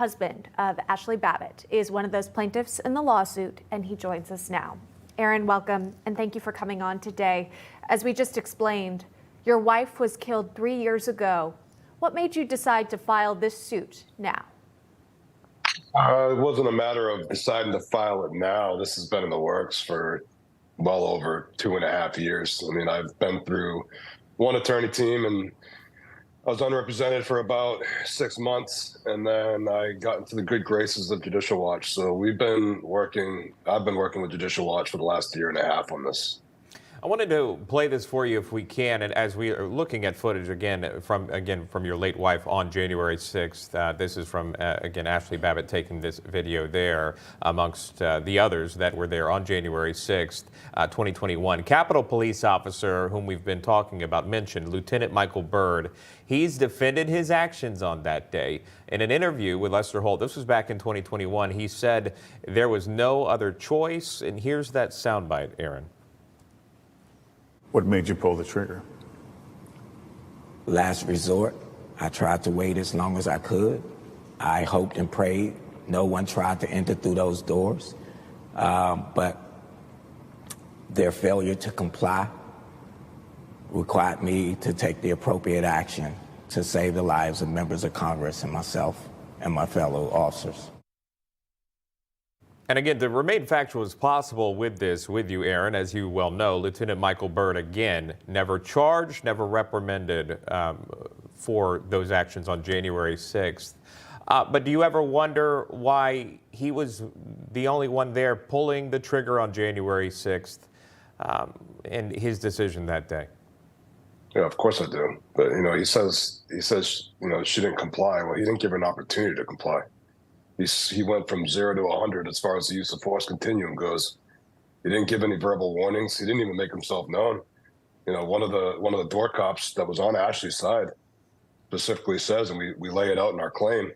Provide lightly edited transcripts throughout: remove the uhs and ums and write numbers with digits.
Husband of Ashli Babbitt is one of those plaintiffs in the lawsuit, and he joins us now. Aaron, welcome, and thank you for coming on today. As we just explained, your wife was killed 3 years ago. What made you decide to file this suit now? It wasn't a matter of deciding to file it now. This has been in the works for well over 2.5 years. I mean, I've been through one attorney team, and I was unrepresented for about 6 months, and then I got into the good graces of Judicial Watch. So I've been working with Judicial Watch for the last 1.5 years on this. I wanted to play this for you if we can, and as we are looking at footage again from your late wife on January 6th. This is from again Ashli Babbitt taking this video there amongst the others that were there on January 6th, 2021. Capitol Police Officer, whom we've been talking about, mentioned Lieutenant Michael Byrd. He's defended his actions on that day. In an interview with Lester Holt, this was back in 2021, he said there was no other choice, and here's that soundbite, Aaron. What made you pull the trigger? Last resort. I tried to wait as long as I could. I hoped and prayed no one tried to enter through those doors. But their failure to comply required me to take the appropriate action to save the lives of members of Congress and myself and my fellow officers. And again, to remain factual as possible with you, Aaron, as you well know, Lieutenant Michael Byrd, again, never charged, never reprimanded for those actions on January 6th. But do you ever wonder why he was the only one there pulling the trigger on January 6th and his decision that day? Yeah, of course I do. But, he says, she didn't comply. Well, he didn't give her an opportunity to comply. He went from 0 to 100 as far as the use of force continuum goes. He didn't give any verbal warnings. He didn't even make himself known. One of the door cops that was on Ashli's side specifically says, and we lay it out in our claim,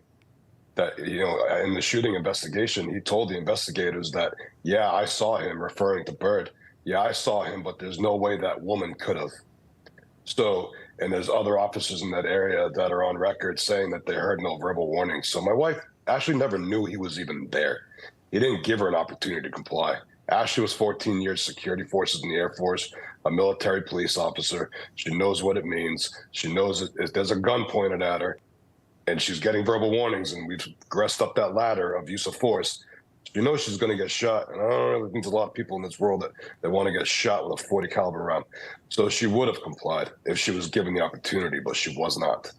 that in the shooting investigation, he told the investigators that, yeah, I saw him, referring to Byrd. Yeah, I saw him, but there's no way that woman could have. So, and there's other officers in that area that are on record saying that they heard no verbal warnings. So my wife Ashli never knew he was even there. He didn't give her an opportunity to comply. Ashli was 14 years security forces in the Air Force, a military police officer. She knows what it means. She knows if there's a gun pointed at her and she's getting verbal warnings, and we've progressed up that ladder of use of force, she knows she's going to get shot. And I don't really think there's a lot of people in this world that want to get shot with a .40 caliber round. So she would have complied if she was given the opportunity, but she was not.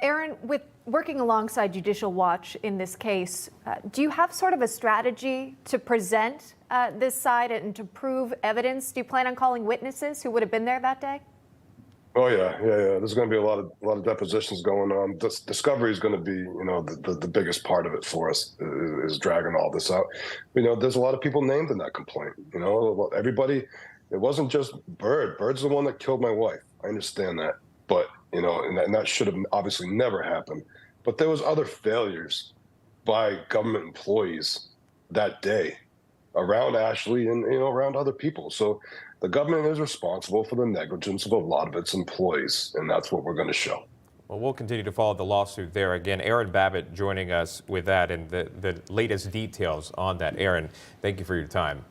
Aaron, with working alongside Judicial Watch in this case, do you have sort of a strategy to present this side and to prove evidence? Do you plan on calling witnesses who would have been there that day? Oh yeah. There's going to be a lot of depositions going on. This discovery is going to be, the biggest part of it for us is dragging all this out. There's a lot of people named in that complaint. Everybody. It wasn't just Byrd. Byrd's the one that killed my wife. I understand that, but and that should have obviously never happened. But there was other failures by government employees that day around Ashli and around other people. So the government is responsible for the negligence of a lot of its employees, and that's what we're going to show. Well, we'll continue to follow the lawsuit there. Again, Aaron Babbitt joining us with that and the latest details on that. Aaron, thank you for your time.